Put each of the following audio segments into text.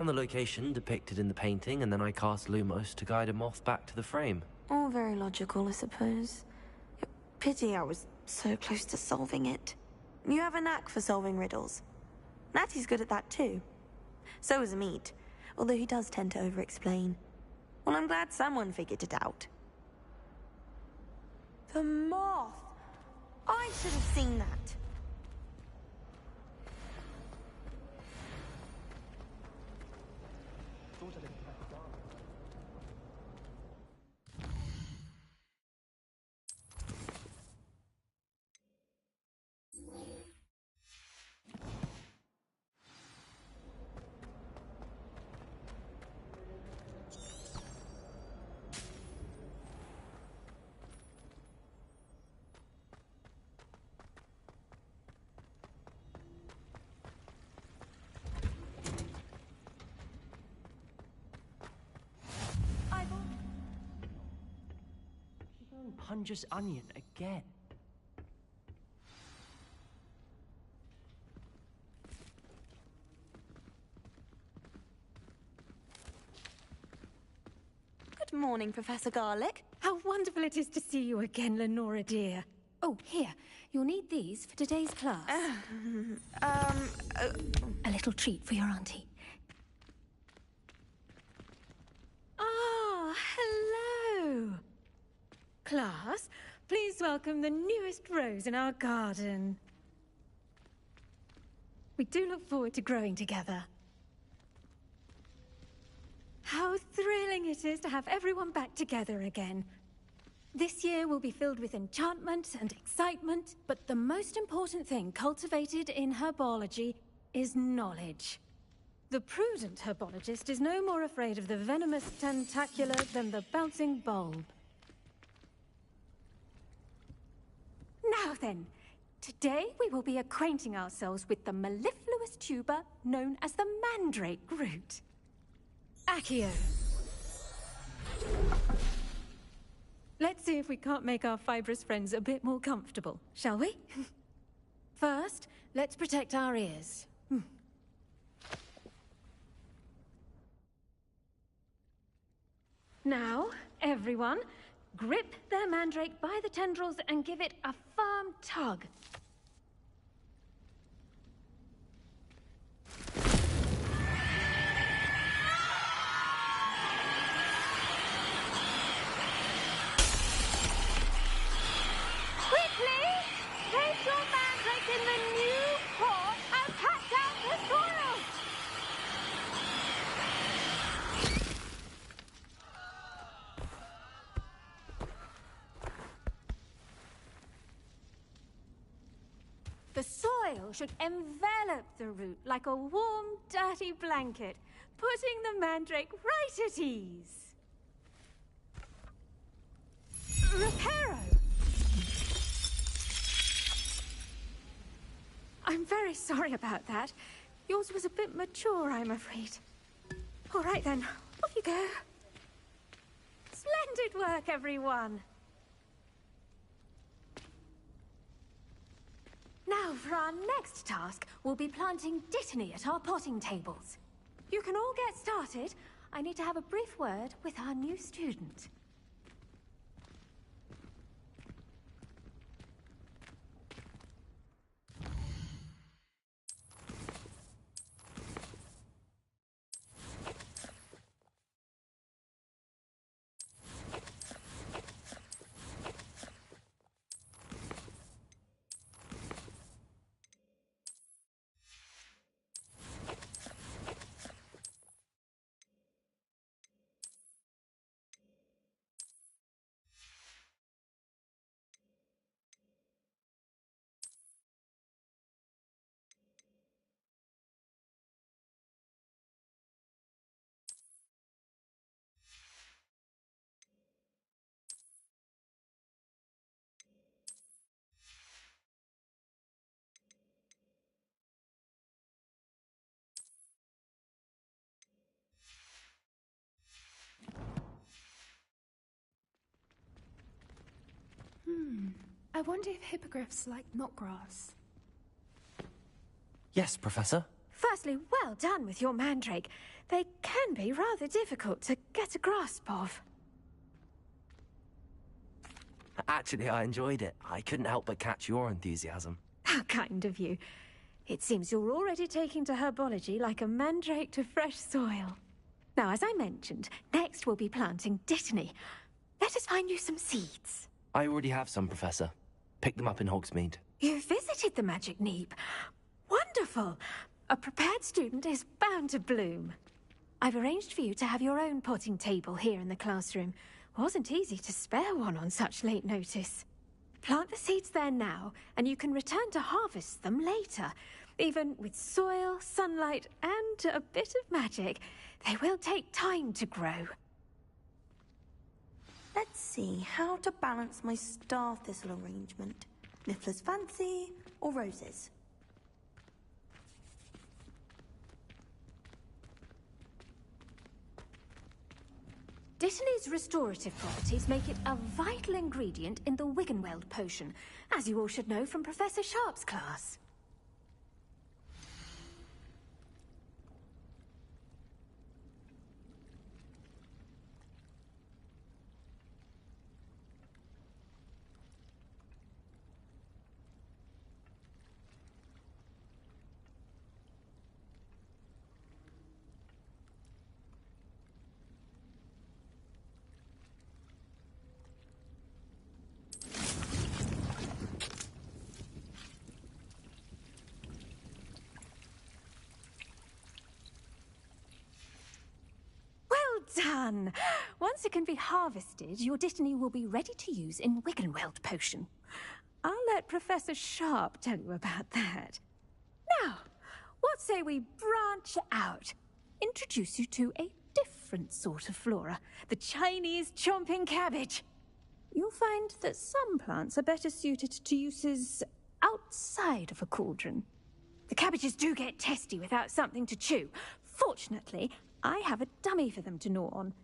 And the location depicted in the painting, and then I cast Lumos to guide a moth back to the frame. All very logical, I suppose. Pity I was so close to solving it. You have a knack for solving riddles. Natty's good at that too. So is Amit, although he does tend to over-explain. Well, I'm glad someone figured it out. The moth! I should have seen that. Punja's onion again. Good morning, Professor Garlic. How wonderful it is to see you again, Lenora dear. Oh, here. You'll need these for today's class. A little treat for your auntie. Ah, hello. Class, please welcome the newest rose in our garden. We do look forward to growing together. How thrilling it is to have everyone back together again. This year will be filled with enchantment and excitement, but the most important thing cultivated in herbology is knowledge. The prudent herbologist is no more afraid of the venomous tentacular than the bouncing bulb. Now then, today we will be acquainting ourselves with the mellifluous tuber known as the mandrake root. Accio. Let's see if we can't make our fibrous friends a bit more comfortable, shall we? First, let's protect our ears. Now, everyone, grip their mandrake by the tendrils and give it a firm tug. Quickly! Place your mandrake in the new pot and cut down the soil! The soil should envelop the root like a warm, dirty blanket, putting the mandrake right at ease. Reparo! I'm very sorry about that. Yours was a bit mature, I'm afraid. All right then, off you go. Splendid work, everyone. Now, for our next task, we'll be planting dittany at our potting tables. You can all get started. I need to have a brief word with our new student. I wonder if hippogriffs like knotgrass. Yes, Professor. Firstly, well done with your mandrake. They can be rather difficult to get a grasp of. Actually, I enjoyed it. I couldn't help but catch your enthusiasm. How kind of you. It seems you're already taking to herbology like a mandrake to fresh soil. Now, as I mentioned, next we'll be planting dittany. Let us find you some seeds. I already have some, Professor. Picked them up in Hogsmeade. You visited the Magic Neep. Wonderful. A prepared student is bound to bloom. I've arranged for you to have your own potting table here in the classroom. Wasn't easy to spare one on such late notice. Plant the seeds there now, and you can return to harvest them later. Even with soil, sunlight, and a bit of magic, they will take time to grow. Let's see how to balance my star thistle arrangement. Niffler's fancy or roses? Dittany's restorative properties make it a vital ingredient in the Wiggenweld potion, as you all should know from Professor Sharp's class. Done! Once it can be harvested, your dittany will be ready to use in Wiggenweld potion. I'll let Professor Sharp tell you about that. Now, what say we branch out? Introduce you to a different sort of flora, the Chinese chomping cabbage. You'll find that some plants are better suited to uses outside of a cauldron. The cabbages do get testy without something to chew. Fortunately, I have a dummy for them to gnaw on.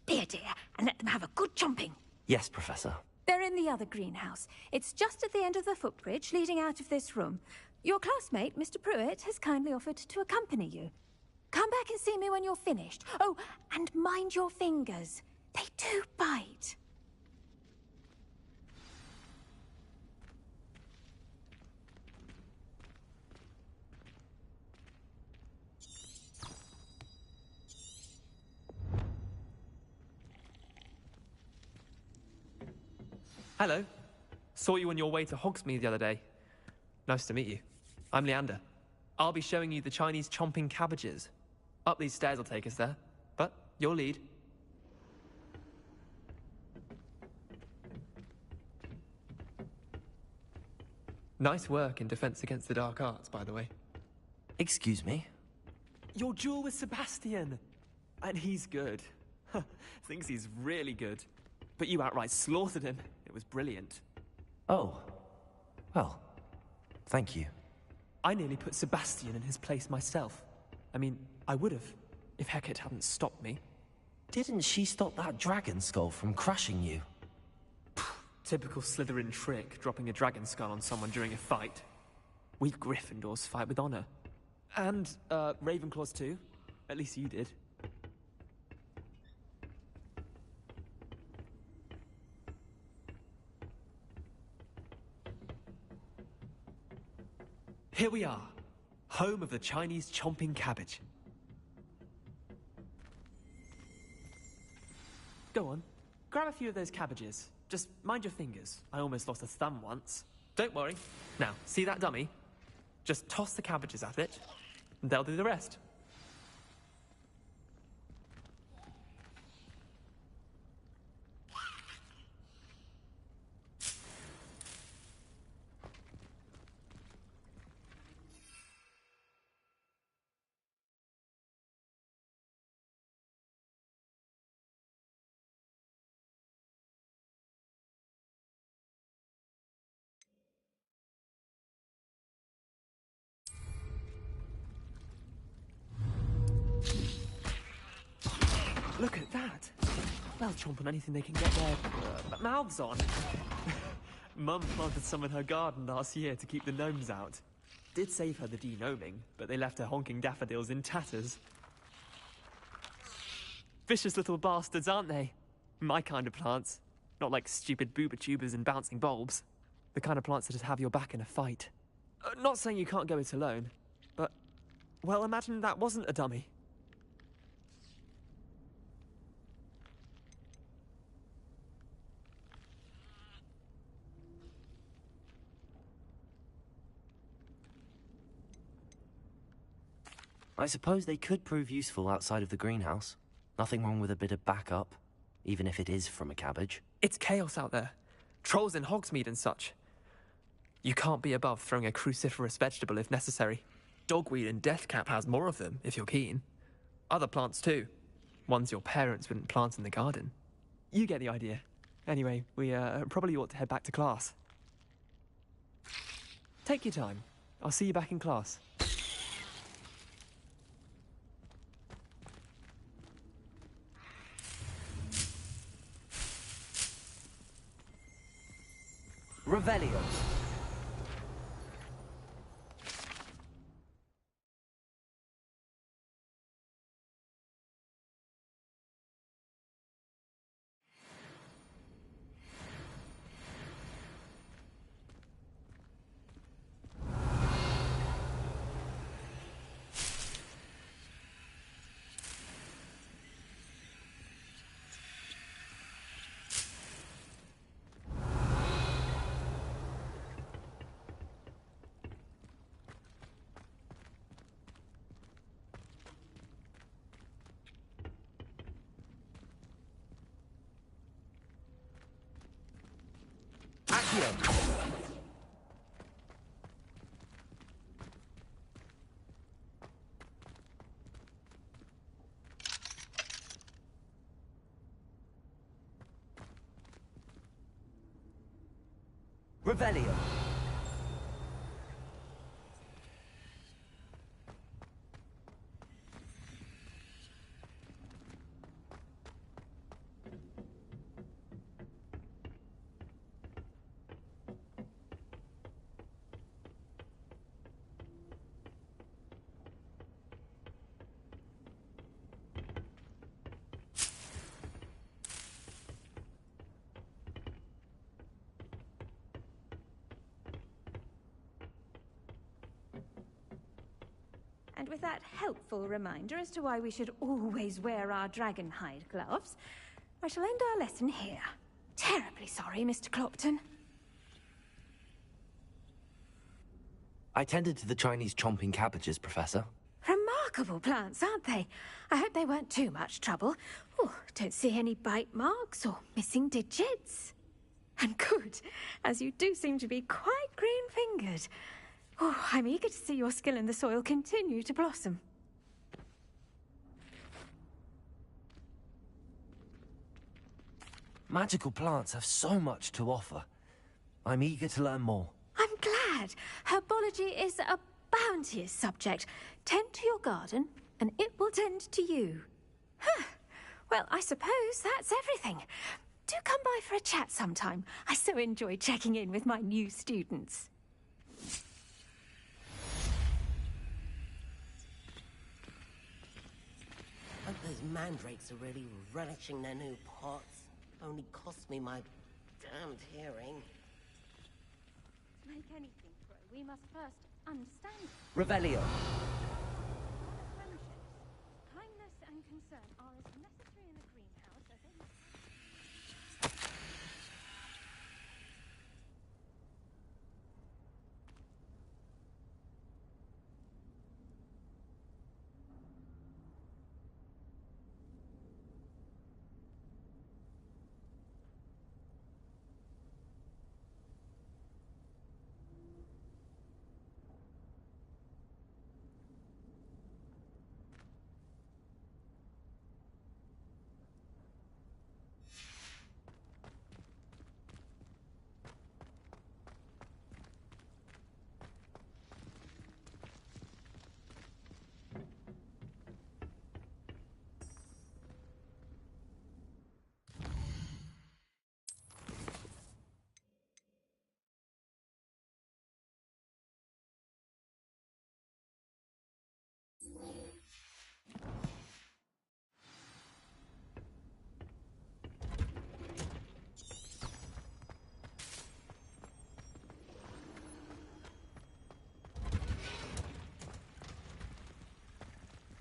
Be a dear, and let them have a good chomping. Yes, Professor. They're in the other greenhouse. It's just at the end of the footbridge leading out of this room. Your classmate, Mr. Pruitt, has kindly offered to accompany you. Come back and see me when you're finished. Oh, and mind your fingers. They do bite. Hello. Saw you on your way to Hogsmeade the other day. Nice to meet you. I'm Leander. I'll be showing you the Chinese chomping cabbages. Up these stairs will take us there, but your lead. Nice work in Defense Against the Dark Arts, by the way. Excuse me? Your duel with Sebastian! And he's good. Thinks he's really good. But you outright slaughtered him. It was brilliant. Oh. Well, thank you. I nearly put Sebastian in his place myself. I mean, I would have, if Hecate hadn't stopped me. Didn't she stop that dragon skull from crushing you? Typical Slytherin trick, dropping a dragon skull on someone during a fight. We Gryffindors fight with honor. And, Ravenclaws too. At least you did. Here we are, home of the Chinese chomping cabbage. Go on, grab a few of those cabbages. Just mind your fingers. I almost lost a thumb once. Don't worry. Now, see that dummy? Just toss the cabbages at it, and they'll do the rest. Look at that! They'll chomp on anything they can get their mouths on. Mum planted some in her garden last year to keep the gnomes out. did save her the denoming, but they left her honking daffodils in tatters. Vicious little bastards, aren't they? My kind of plants. Not like stupid booba tubers and bouncing bulbs. The kind of plants that'd have your back in a fight. Not saying you can't go it alone, but, well, imagine that wasn't a dummy. I suppose they could prove useful outside of the greenhouse. Nothing wrong with a bit of backup, even if it is from a cabbage. It's chaos out there. Trolls in Hogsmeade and such. You can't be above throwing a cruciferous vegetable if necessary. Dogweed and deathcap has more of them, if you're keen. Other plants too. Ones your parents wouldn't plant in the garden. You get the idea. Anyway, we probably ought to head back to class. Take your time. I'll see you back in class. Revelio. Accio. Revelio. And with that helpful reminder as to why we should always wear our dragon hide gloves, I shall end our lesson here. Terribly sorry, Mr. Clopton. I tended to the Chinese chomping cabbages, Professor. Remarkable plants, aren't they? I hope they weren't too much trouble. Oh, don't see any bite marks or missing digits. And good, as you do seem to be quite green-fingered. Oh, I'm eager to see your skill in the soil continue to blossom. Magical plants have so much to offer. I'm eager to learn more. I'm glad. Herbology is a bounteous subject. Tend to your garden, and it will tend to you. Huh. Well, I suppose that's everything. Do come by for a chat sometime. I so enjoy checking in with my new students. I hope those mandrakes are really relishing their new pots. Only cost me my damned hearing. To make anything grow, we must first understand Revelio. friendships. Kindness and concern are as necessary in a greenhouse as in...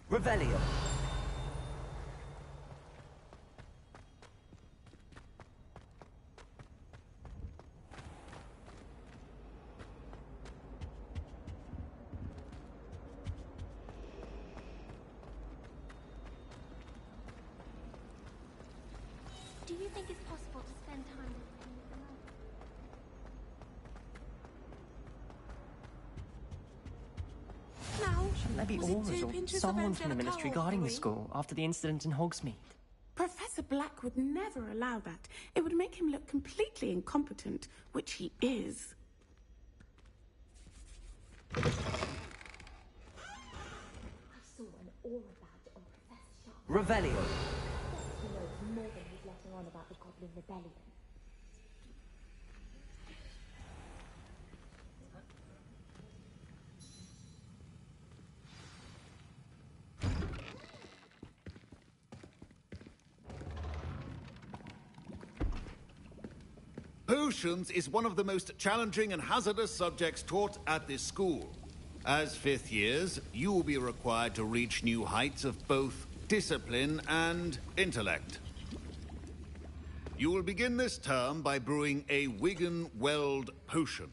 Revelio. Do you think it's possible to spend time with him alone? Now, Shouldn't there be was it orders two or pinches of someone from the Angelica ministry or guarding the 3? school after the incident in Hogsmeade? Professor Black would never allow that. It would make him look completely incompetent, which he is. I saw an aura badge on Professor Sharp. Revelio. He knows more than he's letting on about the Goblin Rebellion. Potions is one of the most challenging and hazardous subjects taught at this school. As fifth years, you will be required to reach new heights of both discipline and intellect. You will begin this term by brewing a Wigan-Weld potion.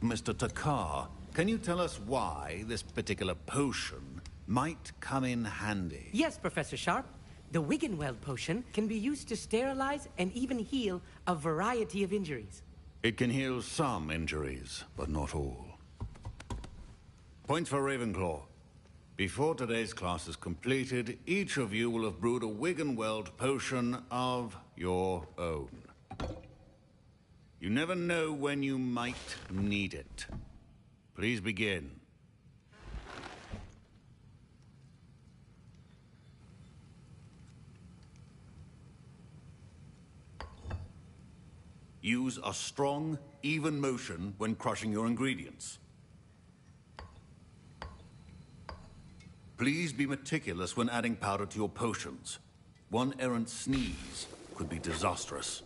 Mr. Takar, can you tell us why this particular potion might come in handy? Yes, Professor Sharp. The Wiggenweld potion can be used to sterilize and even heal a variety of injuries. It can heal some injuries, but not all. Points for Ravenclaw. Before today's class is completed, each of you will have brewed a Wiggenweld potion of your own. You never know when you might need it. Please begin. Use a strong, even motion when crushing your ingredients. Please be meticulous when adding powder to your potions. One errant sneeze could be disastrous.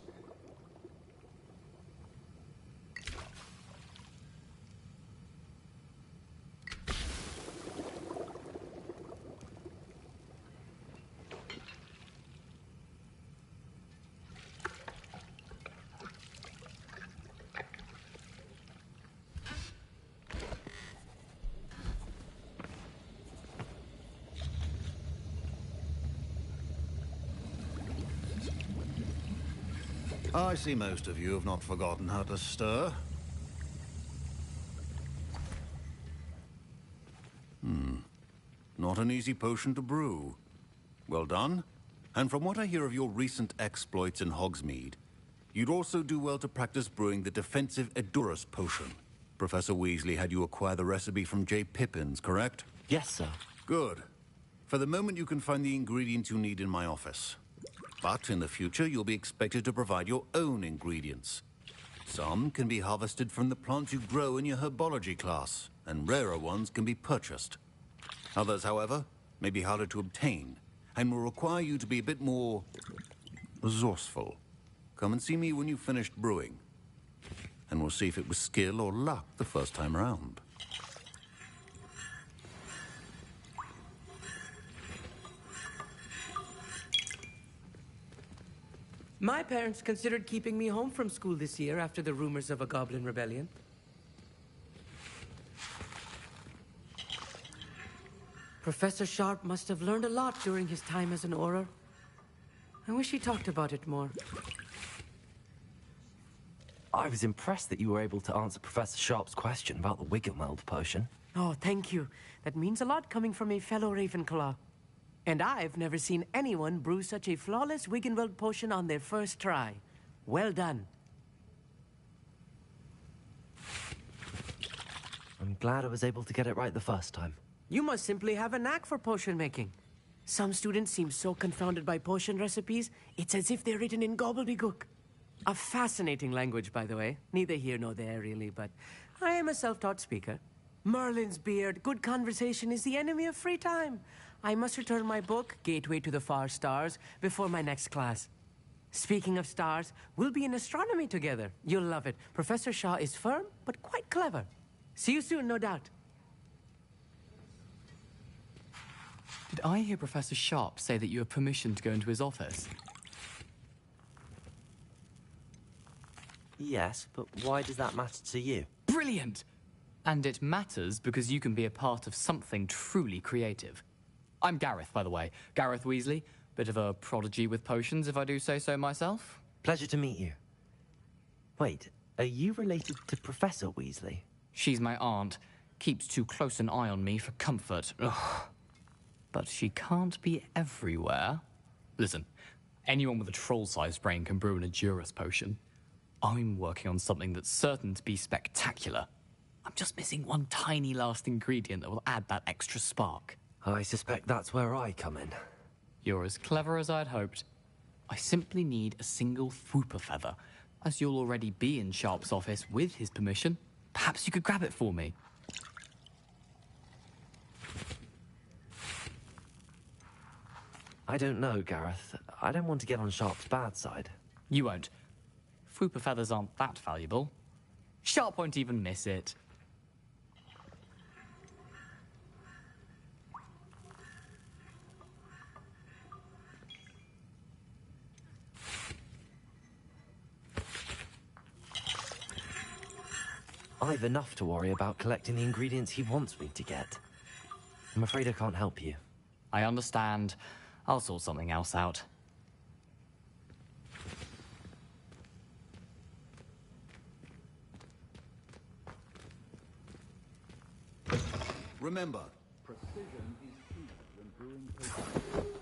I see most of you have not forgotten how to stir. Not an easy potion to brew. Well done. And from what I hear of your recent exploits in Hogsmeade, you'd also do well to practice brewing the defensive Edurus potion. Professor Weasley had you acquire the recipe from J. Pippins, correct? Yes, sir. Good. For the moment, you can find the ingredients you need in my office. But in the future, you'll be expected to provide your own ingredients. Some can be harvested from the plants you grow in your herbology class, and rarer ones can be purchased. Others, however, may be harder to obtain, and will require you to be a bit more resourceful. Come and see me when you've finished brewing, and we'll see if it was skill or luck the first time around. My parents considered keeping me home from school this year after the rumors of a Goblin Rebellion. Professor Sharp must have learned a lot during his time as an Auror. I wish he talked about it more. I was impressed that you were able to answer Professor Sharp's question about the Wiggenweld potion. Oh, thank you. That means a lot coming from a fellow Ravenclaw. And I've never seen anyone brew such a flawless Wiggenweld potion on their first try. Well done. I'm glad I was able to get it right the first time. You must simply have a knack for potion making. Some students seem so confounded by potion recipes, it's as if they're written in gobbledygook. A fascinating language, by the way. Neither here nor there, really, but I am a self-taught speaker. Merlin's beard, good conversation is the enemy of free time. I must return my book, Gateway to the Far Stars, before my next class. Speaking of stars, we'll be in astronomy together. You'll love it. Professor Shaw is firm, but quite clever. See you soon, no doubt. Did I hear Professor Sharp say that you have permission to go into his office? Yes, but why does that matter to you? Brilliant! And it matters because you can be a part of something truly creative. I'm Gareth, by the way. Gareth Weasley. Bit of a prodigy with potions, if I do say so myself. Pleasure to meet you. Wait, are you related to Professor Weasley? She's my aunt. Keeps too close an eye on me for comfort. Ugh. But she can't be everywhere. Listen, anyone with a troll-sized brain can brew an Edurus potion. I'm working on something that's certain to be spectacular. I'm just missing one tiny last ingredient that will add that extra spark. I suspect that's where I come in. You're as clever as I'd hoped. I simply need a single Fwooper feather. As you'll already be in Sharp's office with his permission, perhaps you could grab it for me. I don't know, Gareth. I don't want to get on Sharp's bad side. You won't. Fwooper feathers aren't that valuable. Sharp won't even miss it. I've enough to worry about collecting the ingredients he wants me to get. I'm afraid I can't help you. I understand. I'll sort something else out. Remember, precision is key when brewing potions.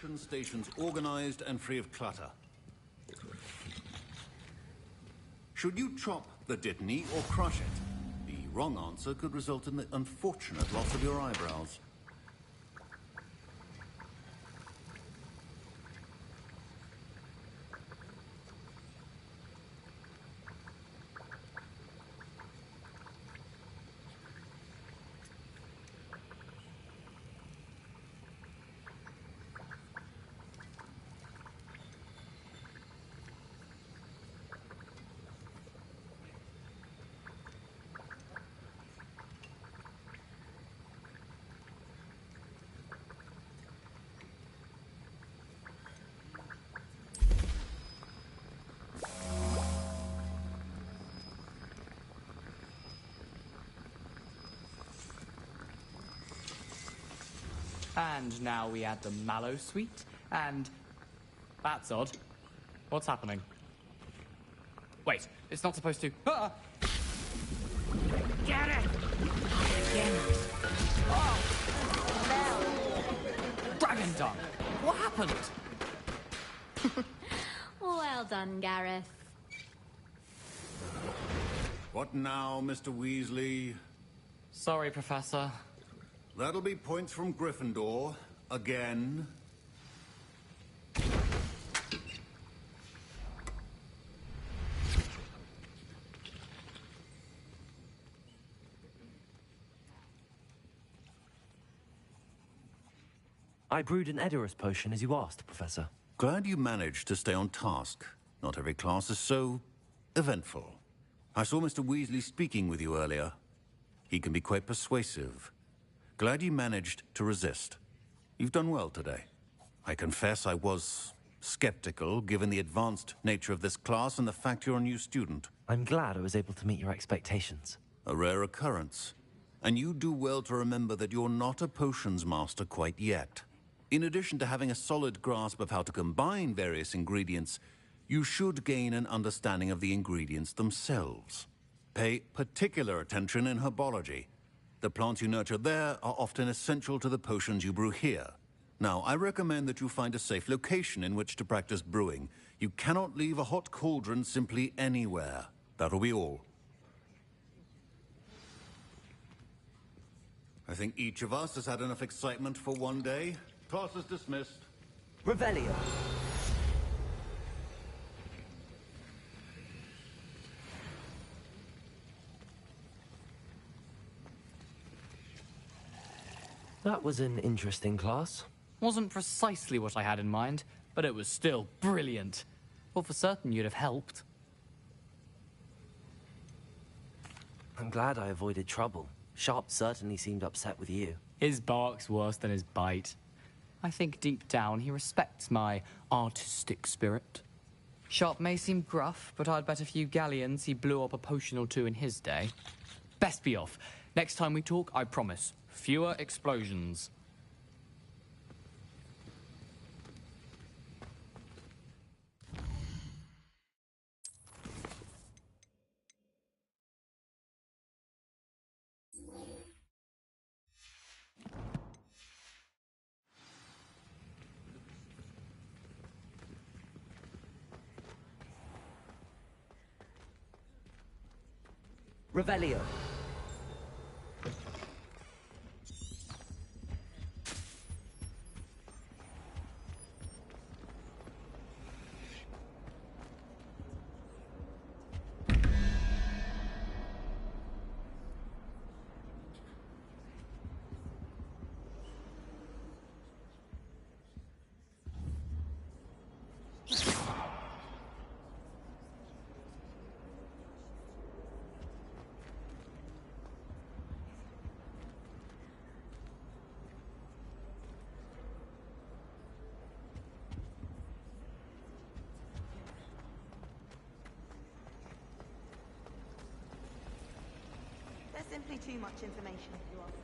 Potion stations organized and free of clutter. Should you chop the Dittany or crush it? The wrong answer could result in the unfortunate loss of your eyebrows. And now we add the mallow sweet, and... That's odd. What's happening? Wait, it's not supposed to... Ah! Get it! Again. Oh! Dragon dung! What happened? Well done, Gareth. What now, Mr. Weasley? Sorry, Professor. That'll be points from Gryffindor. Again. I brewed an Edurus potion as you asked, Professor. Glad you managed to stay on task. Not every class is so eventful. I saw Mr. Weasley speaking with you earlier. He can be quite persuasive. Glad you managed to resist. You've done well today. I confess I was skeptical, given the advanced nature of this class and the fact you're a new student. I'm glad I was able to meet your expectations. A rare occurrence. And you do well to remember that you're not a potions master quite yet. In addition to having a solid grasp of how to combine various ingredients, You should gain an understanding of the ingredients themselves. Pay particular attention in herbology. The plants you nurture there are often essential to the potions you brew here. Now, I recommend that you find a safe location in which to practice brewing. You cannot leave a hot cauldron simply anywhere. That'll be all. I think each of us has had enough excitement for one day. Class is dismissed. Revelio. That was an interesting class. Wasn't precisely what I had in mind, but it was still brilliant. Well, for certain you'd have helped. I'm glad I avoided trouble. Sharp certainly seemed upset with you. His bark's worse than his bite. I think deep down he respects my artistic spirit. Sharp may seem gruff, but I'd bet a few galleons he blew up a potion or two in his day. Best be off. Next time we talk, I promise, fewer explosions. Revelio. There's simply too much information, if you ask me.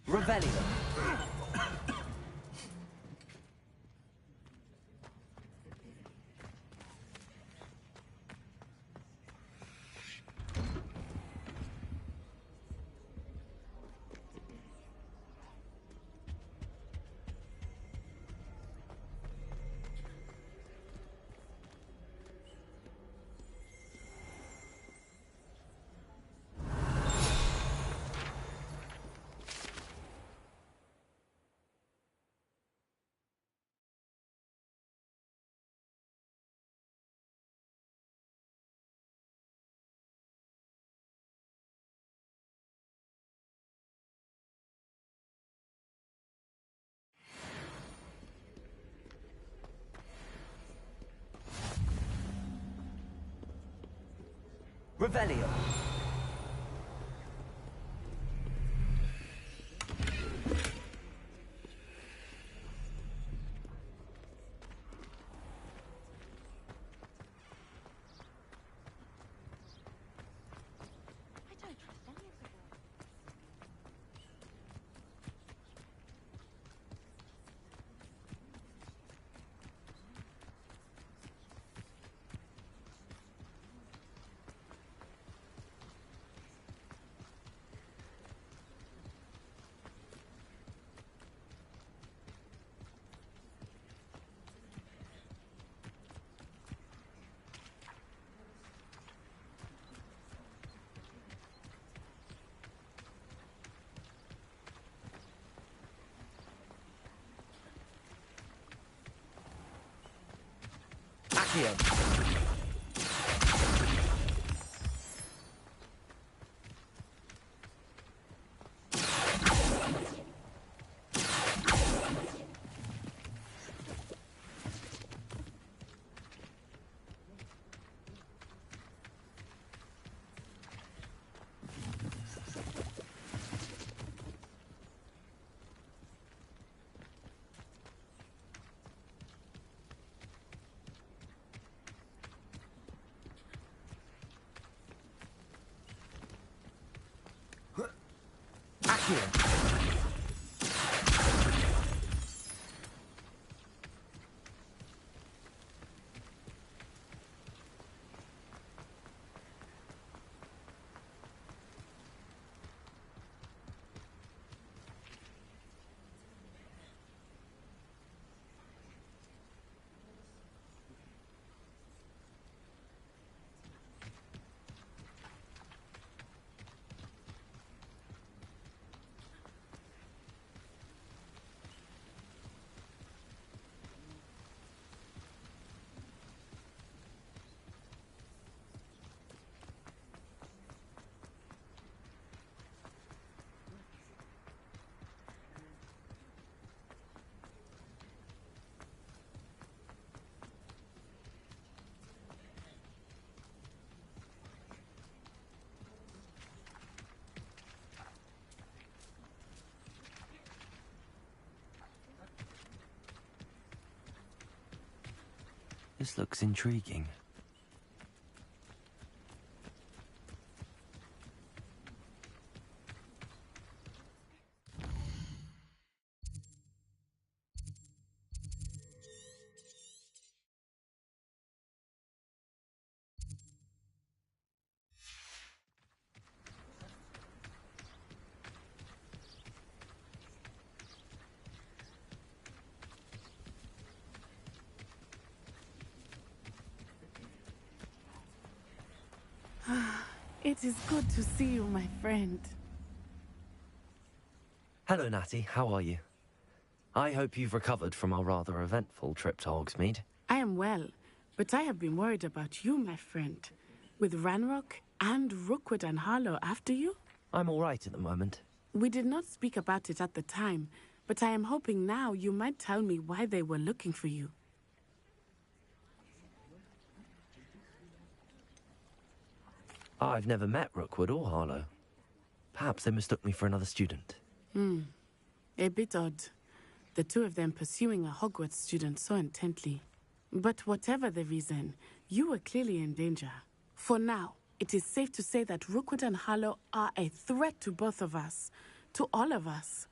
Revelio. Revelio. Accio. here. This looks intriguing. It is good to see you, my friend. Hello, Natty. How are you? I hope you've recovered from our rather eventful trip to Hogsmeade. I am well, but I have been worried about you, my friend. With Ranrock and Rookwood and Harlow after you? I'm all right at the moment. We did not speak about it at the time, but I am hoping now you might tell me why they were looking for you. I've never met Rookwood or Harlow. Perhaps they mistook me for another student. A bit odd. The two of them pursuing a Hogwarts student so intently. But whatever the reason, you were clearly in danger. For now, it is safe to say that Rookwood and Harlow are a threat to both of us, to all of us.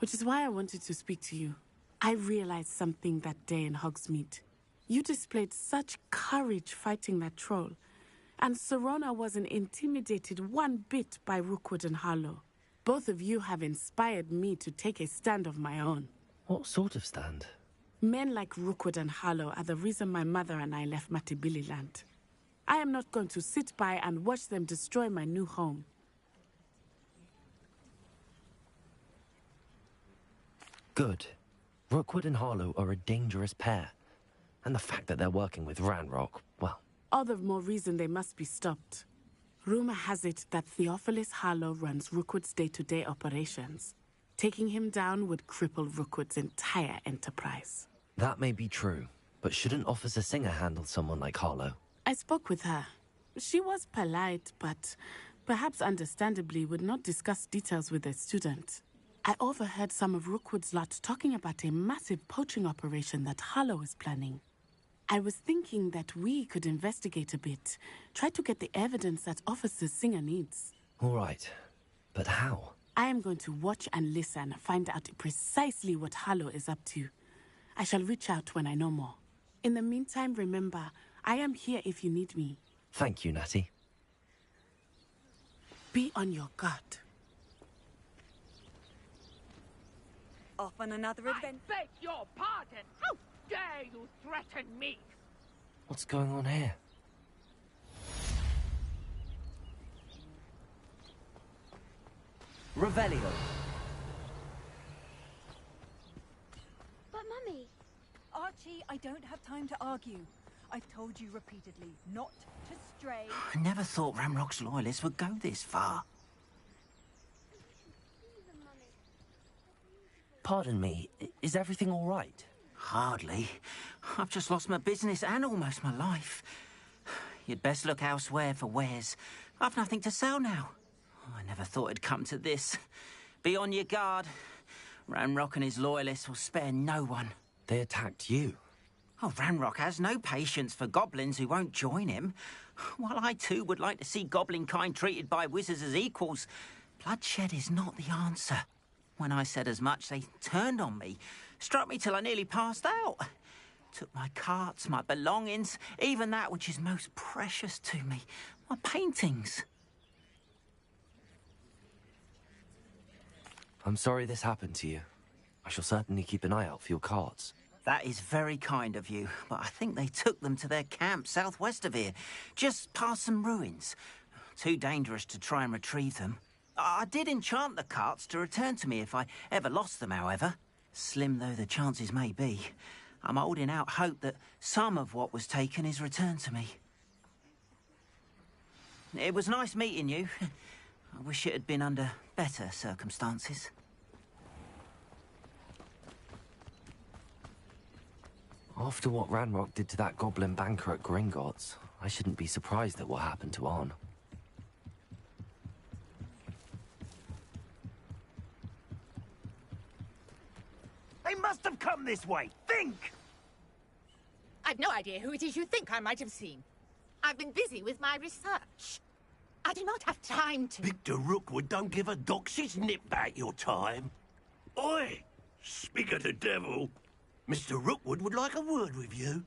Which is why I wanted to speak to you. I realized something that day in Hogsmeade. You displayed such courage fighting that troll. And Serona wasn't intimidated one bit by Rookwood and Harlow. Both of you have inspired me to take a stand of my own. What sort of stand? Men like Rookwood and Harlow are the reason my mother and I left Matibili land. I am not going to sit by and watch them destroy my new home. Good. Rookwood and Harlow are a dangerous pair. And the fact that they're working with Ranrock, well... all the more reason they must be stopped. Rumor has it that Theophilus Harlow runs Rookwood's day-to-day operations. Taking him down would cripple Rookwood's entire enterprise. That may be true, but shouldn't Officer Singer handle someone like Harlow? I spoke with her. She was polite, but perhaps understandably would not discuss details with a student. I overheard some of Rookwood's lot talking about a massive poaching operation that Harlow is planning. I was thinking that we could investigate a bit, try to get the evidence that Officer Singer needs. All right, but how? I am going to watch and listen, find out precisely what Harlow is up to. I shall reach out when I know more. In the meantime, remember, I am here if you need me. Thank you, Natty. Be on your guard. Off on another adventure. I beg your pardon! How dare you threaten me? What's going on here? Revelio. But, Mummy... Archie, I don't have time to argue. I've told you repeatedly not to stray. I never thought Ramrock's loyalists would go this far. Pardon me, is everything all right? Hardly. I've just lost my business and almost my life. You'd best look elsewhere for wares. I've nothing to sell now. I never thought it'd come to this. Be on your guard. Ranrock and his loyalists will spare no one. They attacked you. Oh, Ranrock has no patience for goblins who won't join him. While I too would like to see goblin kind treated by wizards as equals, Bloodshed is not the answer. When I said as much, they turned on me, struck me till I nearly passed out. Took my carts, my belongings, even that which is most precious to me, my paintings. I'm sorry this happened to you. I shall certainly keep an eye out for your carts. That is very kind of you, but I think they took them to their camp southwest of here, just past some ruins. Too dangerous to try and retrieve them. I did enchant the carts to return to me if I ever lost them, however. Slim though the chances may be, I'm holding out hope that some of what was taken is returned to me. It was nice meeting you. I wish it had been under better circumstances. After what Ranrock did to that goblin banker at Gringotts, I shouldn't be surprised at what happened to Arn. They must have come this way. Think! I've no idea who it is you think I might have seen. I've been busy with my research. I do not have time to... Victor Rookwood don't give a doxy's nip back your time. Oi! Speak of the devil. Mr. Rookwood would like a word with you.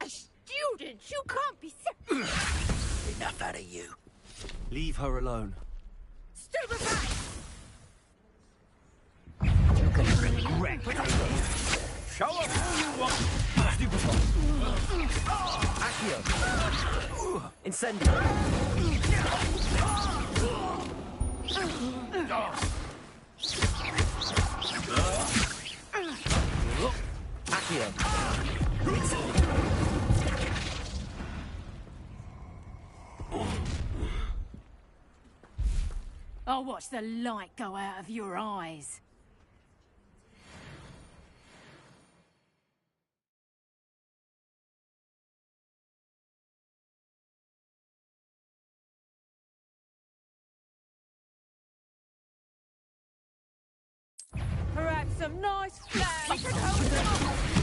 A student? You can't be Enough out of you. Leave her alone. Stupefy! You're gonna regret this. Show us who you want. Accio. Incendio. I'll watch the light go out of your eyes. Perhaps some nice flowers.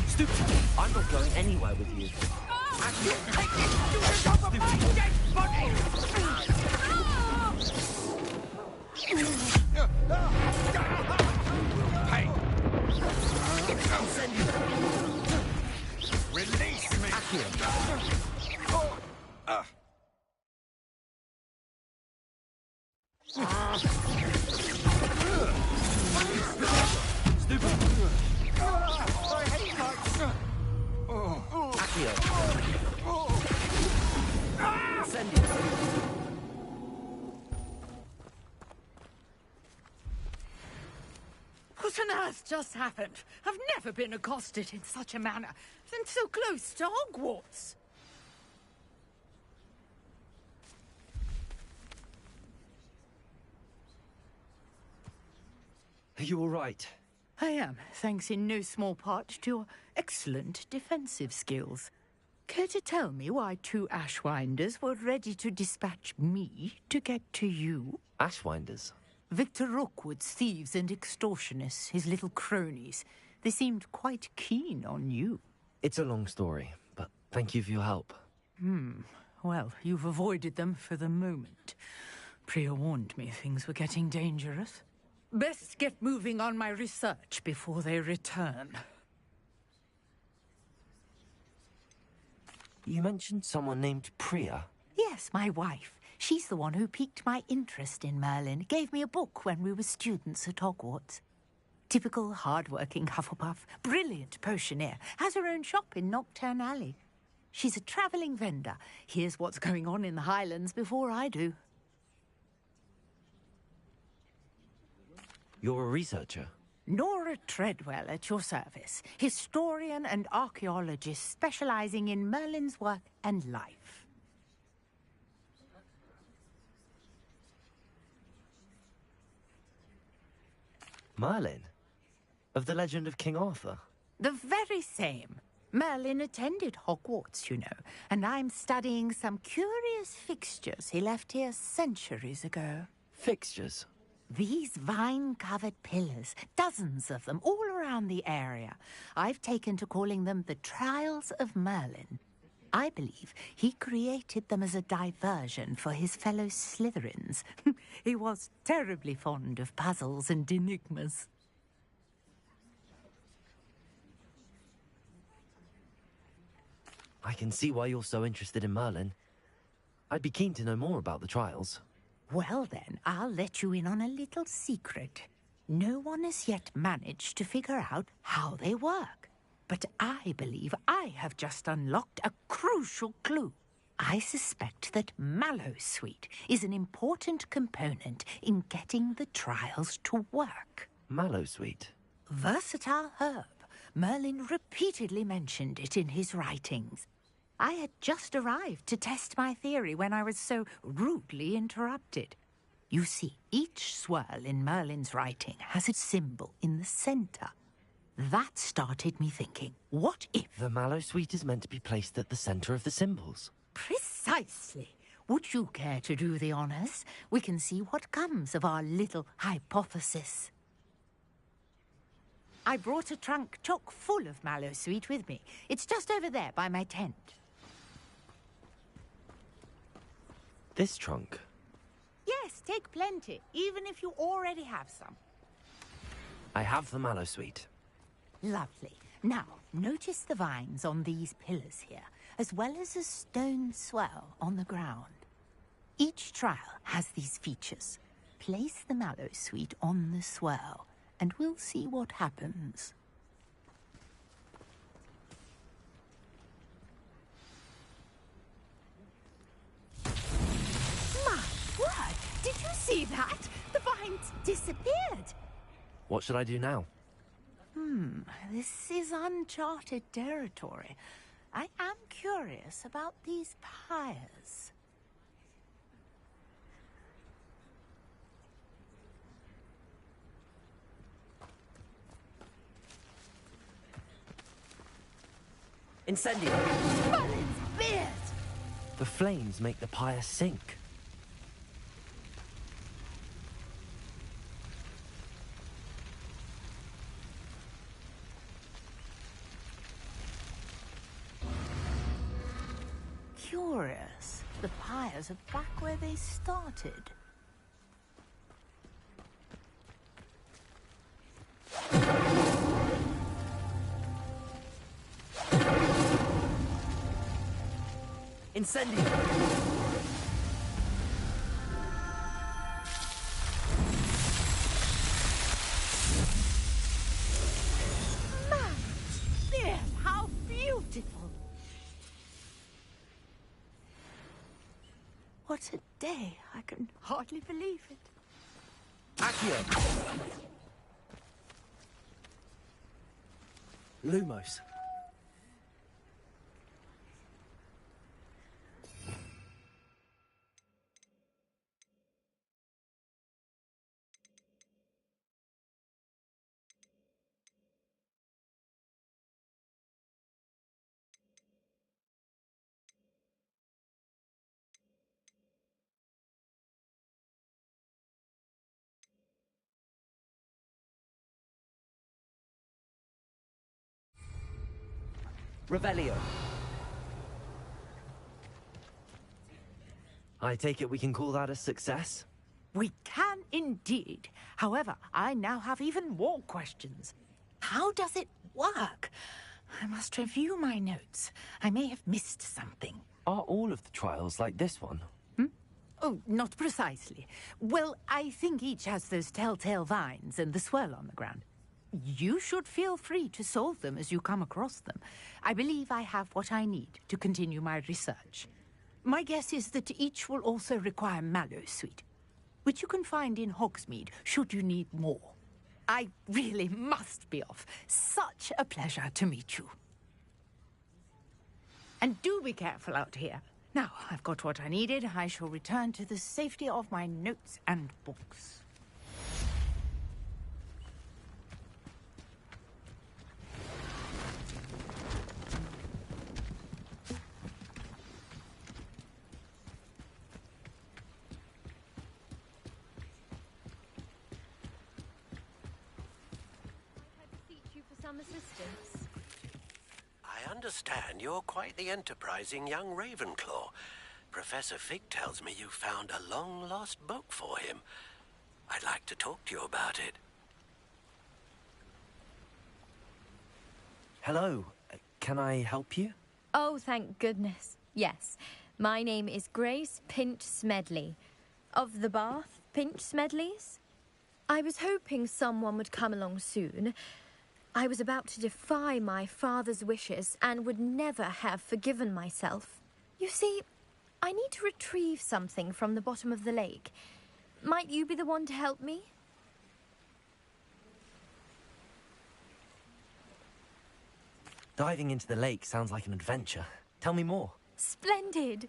Stupid! I'm not going anywhere with you. Take this student off of my dead body! Hey! Release me! Stupid! I hate lights! What on earth just happened? I've never been accosted in such a manner, and so close to Hogwarts. Are you all right? I am, thanks in no small part to your excellent defensive skills. Care to tell me why two Ashwinders were ready to dispatch me to get to you? Ashwinders? Victor Rookwood's thieves and extortionists, his little cronies. They seemed quite keen on you. It's a long story, but thank you for your help. Well, you've avoided them for the moment. Priya warned me things were getting dangerous. Best get moving on my research before they return. You mentioned someone named Priya? Yes, my wife. She's the one who piqued my interest in Merlin. Gave me a book when we were students at Hogwarts. Typical hard-working Hufflepuff. Brilliant potioneer. Has her own shop in Knockturn Alley. She's a travelling vendor. Hears what's going on in the Highlands before I do. You're a researcher? Nora Treadwell at your service. Historian and archaeologist specialising in Merlin's work and life. Merlin? Of the legend of King Arthur? The very same. Merlin attended Hogwarts, you know, and I'm studying some curious fixtures he left here centuries ago. Fixtures? These vine-covered pillars, dozens of them, all around the area. I've taken to calling them the Trials of Merlin. I believe he created them as a diversion for his fellow Slytherins. He was terribly fond of puzzles and enigmas. I can see why you're so interested in Merlin. I'd be keen to know more about the trials. Well then, I'll let you in on a little secret. No one has yet managed to figure out how they work. But I believe I have just unlocked a crucial clue. I suspect that Mallowsweet is an important component in getting the trials to work. Mallowsweet? Versatile herb. Merlin repeatedly mentioned it in his writings. I had just arrived to test my theory when I was so rudely interrupted. You see, each swirl in Merlin's writing has a symbol in the center. That started me thinking, what if... The Mallowsweet is meant to be placed at the center of the symbols. Precisely. Would you care to do the honors? We can see what comes of our little hypothesis. I brought a trunk chock full of Mallowsweet with me. It's just over there by my tent. This trunk? Yes, take plenty, even if you already have some. I have the Mallowsweet. Lovely. Now, notice the vines on these pillars here, as well as a stone swell on the ground. Each trial has these features. Place the Mallowsweet on the swell, and we'll see what happens. My word! Did you see that? The vines disappeared! What should I do now? This is uncharted territory. I am curious about these pyres. Incendio! Merlin's beard! The flames make the pyre sink. Curious. The pyres are back where they started. Incendio! Man, beard, how beautiful! What a day. I can hardly believe it. Accio! Lumos. Revelio. I take it we can call that a success? We can indeed. However, I now have even more questions. How does it work? I must review my notes. I may have missed something. Are all of the trials like this one? Oh, not precisely. Well, I think each has those telltale vines and the swirl on the ground. You should feel free to solve them as you come across them. I believe I have what I need to continue my research. My guess is that each will also require Mallowsweet, which you can find in Hogsmeade should you need more. I really must be off. Such a pleasure to meet you. And do be careful out here. Now, I've got what I needed. I shall return to the safety of my notes and books. Assistance. I understand you're quite the enterprising young Ravenclaw. Professor Fig tells me you found a long-lost book for him. I'd like to talk to you about it. Hello. Can I help you? Oh, thank goodness. Yes. My name is Grace Pinch Smedley. Of the Bath Pinch Smedleys? I was hoping someone would come along soon. I was about to defy my father's wishes and would never have forgiven myself. You see, I need to retrieve something from the bottom of the lake. Might you be the one to help me? Diving into the lake sounds like an adventure. Tell me more. Splendid!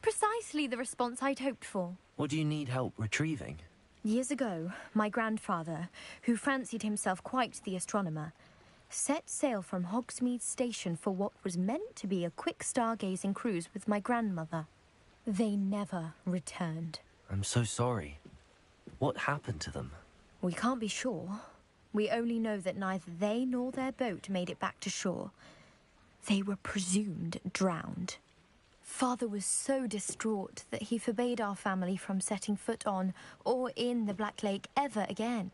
Precisely the response I'd hoped for. What do you need help retrieving? Years ago, my grandfather, who fancied himself quite the astronomer, set sail from Hogsmeade Station for what was meant to be a quick stargazing cruise with my grandmother. They never returned. I'm so sorry. What happened to them? We can't be sure. We only know that neither they nor their boat made it back to shore. They were presumed drowned. Father was so distraught that he forbade our family from setting foot on or in the Black Lake ever again.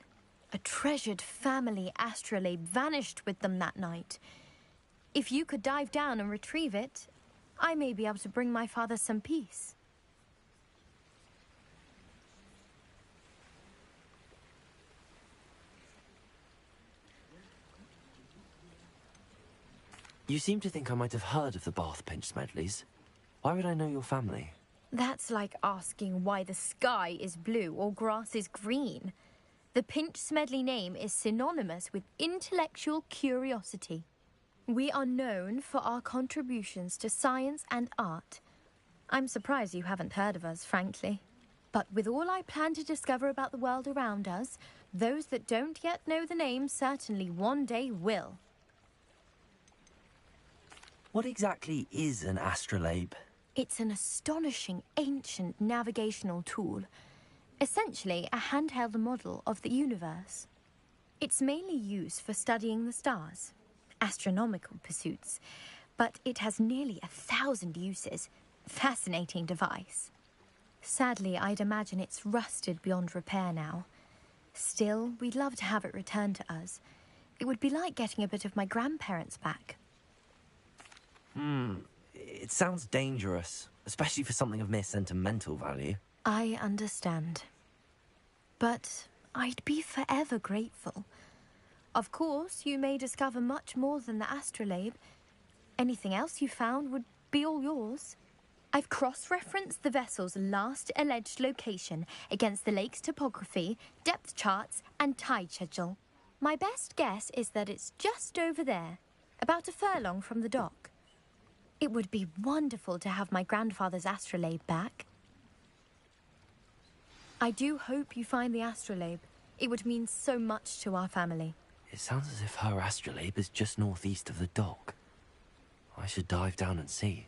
A treasured family astrolabe vanished with them that night. If you could dive down and retrieve it, I may be able to bring my father some peace. You seem to think I might have heard of the Bath Pinch Smedleys. Why would I know your family? That's like asking why the sky is blue or grass is green. The Pinch Smedley name is synonymous with intellectual curiosity. We are known for our contributions to science and art. I'm surprised you haven't heard of us, frankly. But with all I plan to discover about the world around us, those that don't yet know the name certainly one day will. What exactly is an astrolabe? It's an astonishing ancient navigational tool. Essentially, a handheld model of the universe. It's mainly used for studying the stars, astronomical pursuits, but it has nearly 1,000 uses. Fascinating device. Sadly, I'd imagine it's rusted beyond repair now. Still, we'd love to have it returned to us. It would be like getting a bit of my grandparents back. It sounds dangerous, especially for something of mere sentimental value. I understand. But I'd be forever grateful. Of course, you may discover much more than the astrolabe. Anything else you found would be all yours. I've cross-referenced the vessel's last alleged location against the lake's topography, depth charts, and tide schedule. My best guess is that it's just over there, about a furlong from the dock. It would be wonderful to have my grandfather's astrolabe back. I do hope you find the astrolabe. It would mean so much to our family. It sounds as if her astrolabe is just northeast of the dock. I should dive down and see.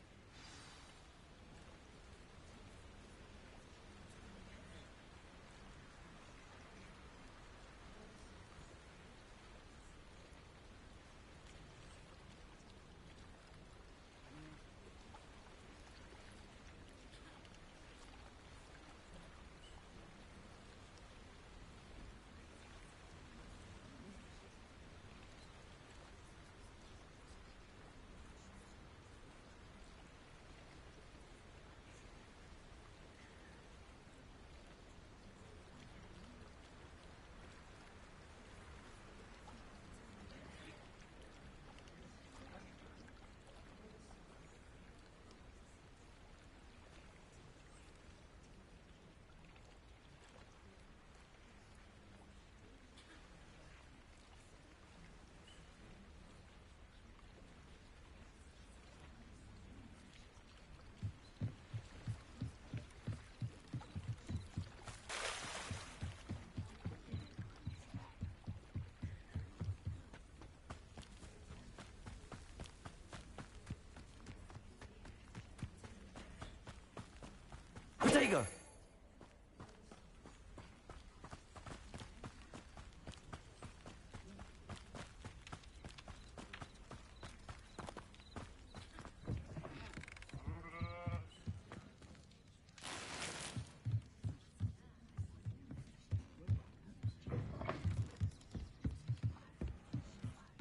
Protego!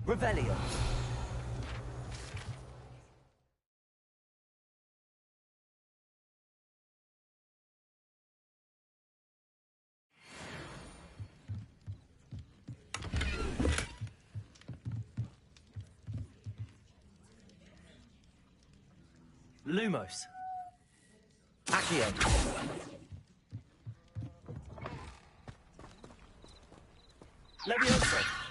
Revelio. Lumos. Accio. Levioso.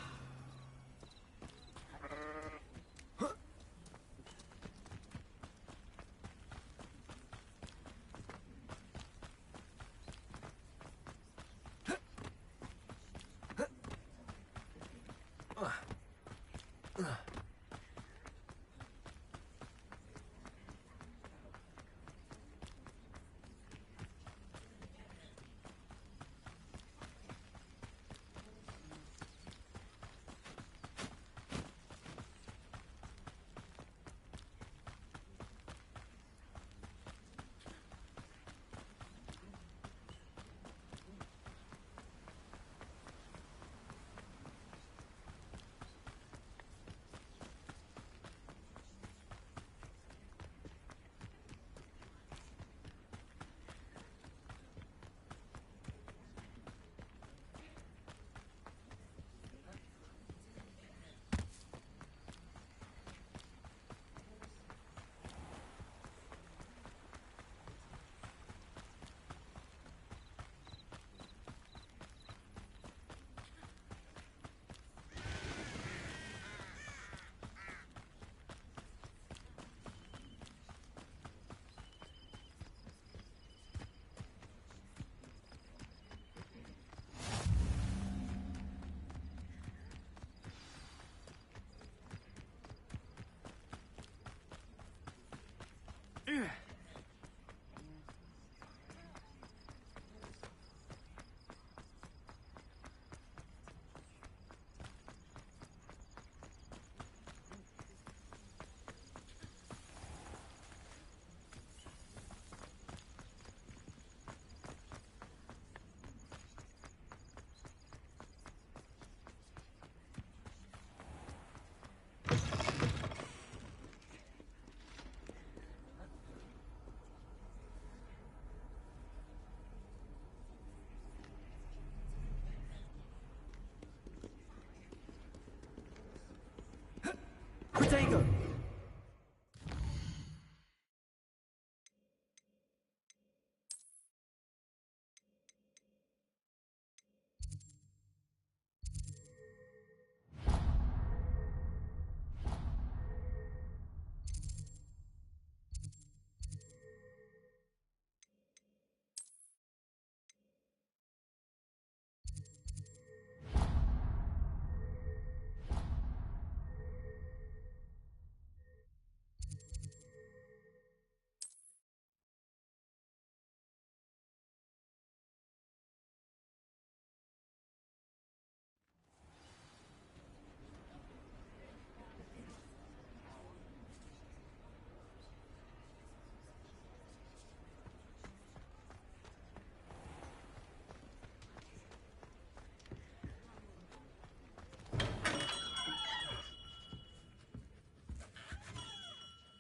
Protego.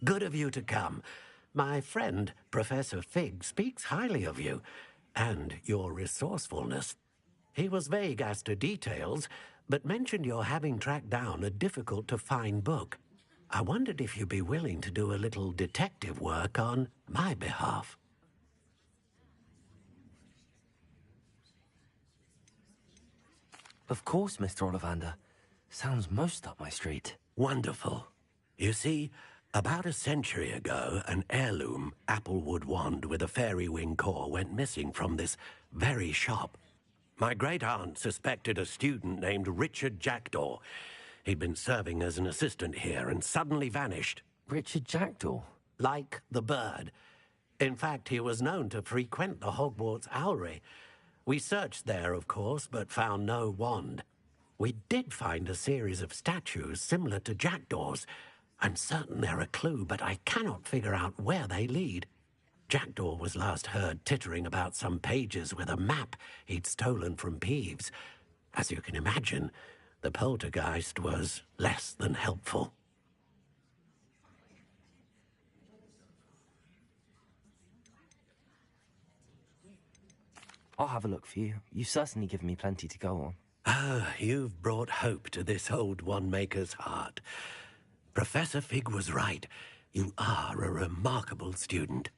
Good of you to come. My friend, Professor Fig, speaks highly of you and your resourcefulness. He was vague as to details, but mentioned your having tracked down a difficult-to-find book. I wondered if you'd be willing to do a little detective work on my behalf. Of course, Mr. Ollivander. Sounds most up my street. Wonderful. You see, about a century ago, an heirloom applewood wand with a fairy wing core went missing from this very shop. My great-aunt suspected a student named Richard Jackdaw. He'd been serving as an assistant here and suddenly vanished. Richard Jackdaw? Like the bird. In fact, he was known to frequent the Hogwarts Owlery. We searched there, of course, but found no wand. We did find a series of statues similar to Jackdaw's. I'm certain they're a clue, but I cannot figure out where they lead. Jackdaw was last heard tittering about some pages with a map he'd stolen from Peeves. As you can imagine, The poltergeist was less than helpful. I'll have a look for you. You've certainly given me plenty to go on. Ah, you've brought hope to this old one-maker's heart. Professor Fig was right. You are a remarkable student.